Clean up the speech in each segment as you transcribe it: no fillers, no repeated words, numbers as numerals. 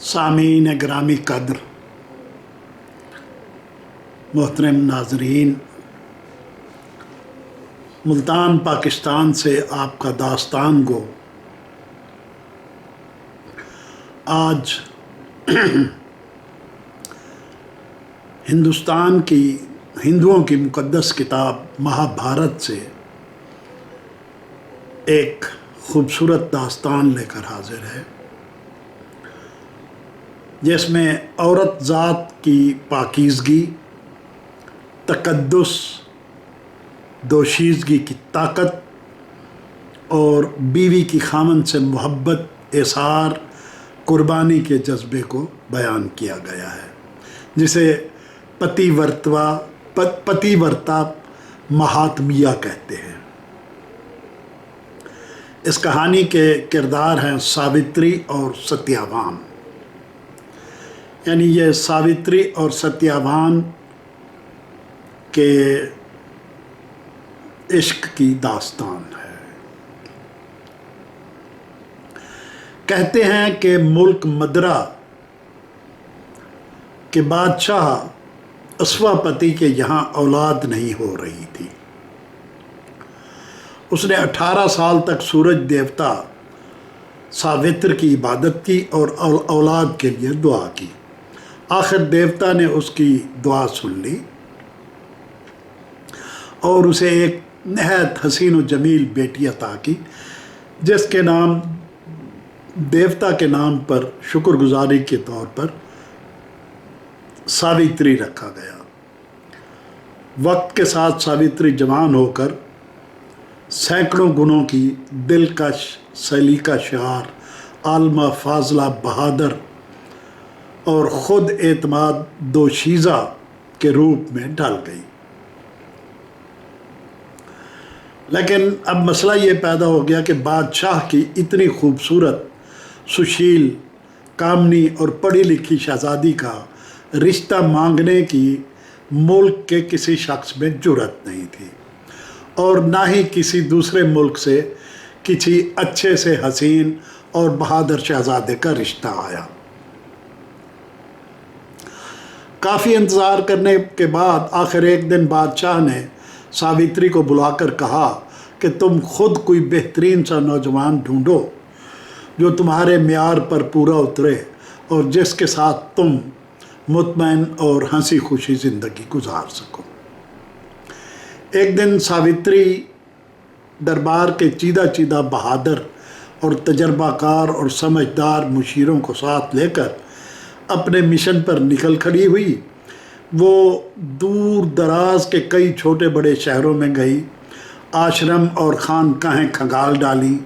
सामीन ग्रामी कद्र, मोहतरम नाजरीन, मुल्तान पाकिस्तान से आपका दास्तान गो आज हिंदुस्तान की हिंदुओं की मुक़द्दस किताब महाभारत से एक खूबसूरत दास्तान लेकर हाजिर है, जिसमें औरत ज़ात की पाकीज़गी, तक़द्दुस, दोशीज़गी की ताकत और बीवी की खामन से मोहब्बत, इसार, कुर्बानी के जज्बे को बयान किया गया है, जिसे पतिव्रता महात्मिया कहते हैं। इस कहानी के किरदार हैं सावित्री और सत्यवान, यानी ये सावित्री और सत्यवान के इश्क की दास्तान है। कहते हैं कि मुल्क मदरा के बादशाह अस्वापति के यहाँ औलाद नहीं हो रही थी। उसने 18 साल तक सूरज देवता सावित्र की इबादत की और औलाद के लिए दुआ की। आखिर देवता ने उसकी दुआ सुन ली और उसे एक नहायत हसीन और जमील बेटी अता की, जिसके नाम देवता के नाम पर शुक्रगुजारी के तौर पर सावित्री रखा गया। वक्त के साथ सावित्री जवान होकर सैकड़ों गुणों की दिलकश, सलीका शार, आलमा, फाजला, बहादुर और ख़ुद एतमाद दोशीज़ा के रूप में ढल गई। लेकिन अब मसला ये पैदा हो गया कि बादशाह की इतनी खूबसूरत, सुशील, कामनी और पढ़ी लिखी शहज़ादी का रिश्ता मांगने की मुल्क के किसी शख्स में जुर्रत नहीं थी, और ना ही किसी दूसरे मुल्क से किसी अच्छे से हसीन और बहादुर शहज़ादे का रिश्ता आया। काफ़ी इंतज़ार करने के बाद आखिर एक दिन बादशाह ने सावित्री को बुलाकर कहा कि तुम खुद कोई बेहतरीन सा नौजवान ढूंढो जो तुम्हारे म्यार पर पूरा उतरे और जिसके साथ तुम मुतमईन और हंसी खुशी ज़िंदगी गुजार सको। एक दिन सावित्री दरबार के चीदा चीदा बहादुर और तजर्बाकार और समझदार मुशीरों को साथ लेकर अपने मिशन पर निकल खड़ी हुई। वो दूर दराज के कई छोटे बड़े शहरों में गई, आश्रम और खानकाहें खंगाल डाली,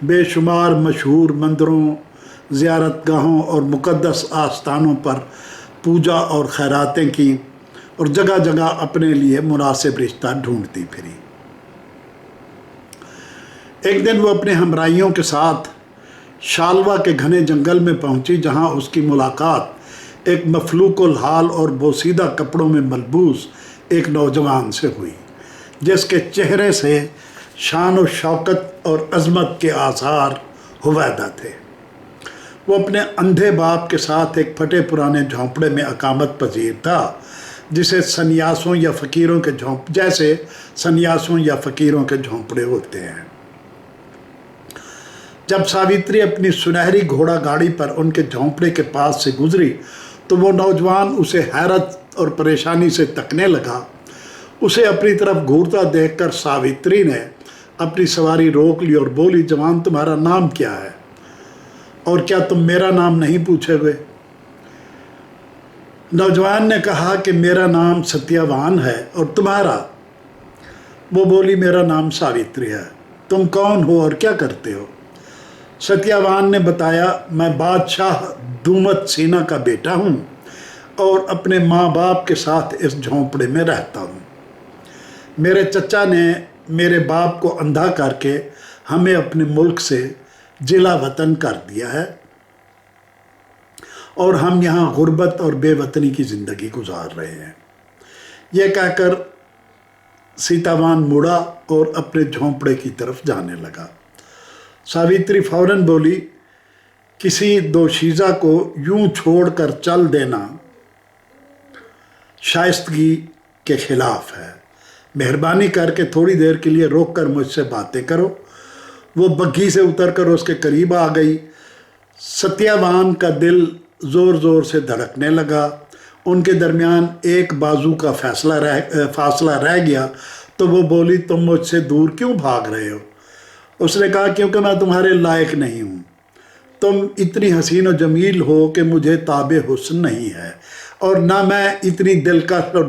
बेशुमार मशहूर मंदिरों, ज़ियारतगाहों और मुक़द्दस आस्थानों पर पूजा और खैरातें की और जगह जगह अपने लिए मुनासिब रिश्ता ढूंढती फिरी। एक दिन वो अपने हमराइयों के साथ शालवा के घने जंगल में पहुंची, जहां उसकी मुलाकात एक मफलूकुल हाल और बोसीदा कपड़ों में मलबूस एक नौजवान से हुई, जिसके चेहरे से शान और शौकत और अज़मत के आसार हुवैदा थे। वो अपने अंधे बाप के साथ एक फटे पुराने झोंपड़े में अकामत पजीर था, जैसे सन्यासों या फ़कीरों के झोंपड़े होते हैं। जब सावित्री अपनी सुनहरी घोड़ा गाड़ी पर उनके झोंपड़े के पास से गुजरी तो वो नौजवान उसे हैरत और परेशानी से तकने लगा। उसे अपनी तरफ घूरता देखकर सावित्री ने अपनी सवारी रोक ली और बोली, जवान, तुम्हारा नाम क्या है और क्या तुम मेरा नाम नहीं पूछोगे? नौजवान ने कहा कि मेरा नाम सत्यवान है, और तुम्हारा? वो बोली, मेरा नाम सावित्री है। तुम कौन हो और क्या करते हो? सत्यवान ने बताया, मैं बादशाह दूमत सेना का बेटा हूँ और अपने माँ बाप के साथ इस झोंपड़े में रहता हूँ। मेरे चचा ने मेरे बाप को अंधा करके हमें अपने मुल्क से जिला वतन कर दिया है और हम यहाँ गुर्बत और बेवतनी की ज़िंदगी गुजार रहे हैं। यह कहकर सीतावान मुड़ा और अपने झोंपड़े की तरफ जाने लगा। सावित्री फौरन बोली کسی دوشیزہ کو یوں چھوڑ کر چل دینا شائستگی کے خلاف ہے۔ مہربانی کر کے تھوڑی دیر کے لیے روک کر مجھ سے باتیں کرو۔ وہ بگھی سے اتر کر اس کے قریب آ گئی۔ ستیاوان کا دل زور زور سے دھڑکنے لگا۔ ان کے درمیان ایک بازو کا فاصلہ رہ گیا تو وہ بولی، تم مجھ سے دور کیوں بھاگ رہے ہو؟ اس نے کہا، کیونکہ میں تمہارے لائق نہیں ہوں۔ تم اتنی حسین و جمیل ہو کہ مجھے تاب حسن نہیں ہے، اور نہ میں اتنی دلکش اور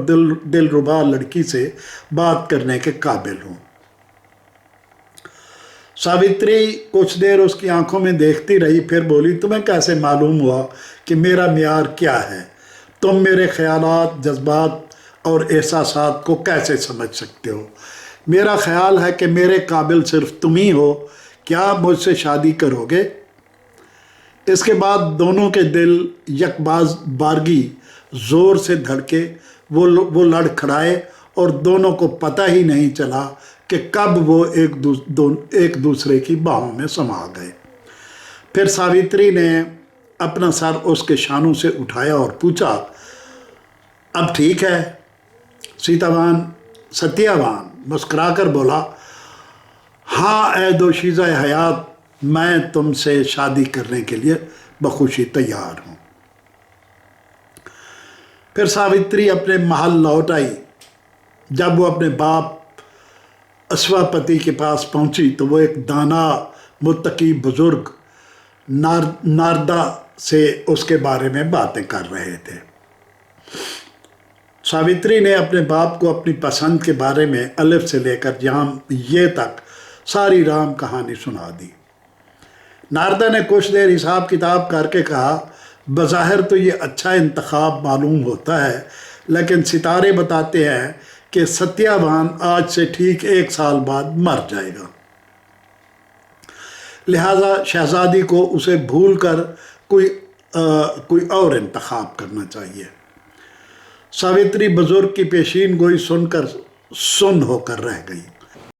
دلربا لڑکی سے بات کرنے کے قابل ہوں۔ ساوتری کچھ دیر اس کی آنکھوں میں دیکھتی رہی، پھر بولی، تمہیں کیسے معلوم ہوا کہ میرا معیار کیا ہے؟ تم میرے خیالات، جذبات اور احساسات کو کیسے سمجھ سکتے ہو؟ میرا خیال ہے کہ میرے قابل صرف تم ہی ہو۔ کیا مجھ سے شادی کرو گے؟ اس کے بعد دونوں کے دل یک بارگی زور سے دھڑکے، وہ لڑ کھڑائے اور دونوں کو پتہ ہی نہیں چلا کہ کب وہ ایک دوسرے کی باہوں میں سما گئے۔ پھر ساوتری نے اپنا سر اس کے شانوں سے اٹھایا اور پوچھا، اب ٹھیک ہے؟ ستیاوان مسکرا کر بولا، ہاں اے دوشیزہ حیات، میں تم سے شادی کرنے کے لیے بخوشی تیار ہوں۔ پھر ساوتری اپنے محل لوٹ آئی۔ جب وہ اپنے باپ اسواپتی کے پاس پہنچی تو وہ ایک دانا متقی بزرگ ناردا سے اس کے بارے میں باتیں کر رہے تھے۔ ساوتری نے اپنے باپ کو اپنی پسند کے بارے میں الف سے لے کر یہ تک ساری رام کہانی سنا دی۔ ناردا نے کچھ دیر حساب کتاب کر کے کہا، بظاہر تو یہ اچھا انتخاب معلوم ہوتا ہے، لیکن ستارے بتاتے ہیں کہ ستیاوان آج سے ٹھیک 1 سال بعد مر جائے گا، لہٰذا شہزادی کو اسے بھول کر کوئی اور انتخاب کرنا چاہیے۔ ساوتری بزرگ کی پیشین گوئی سن ہو کر رہ گئی۔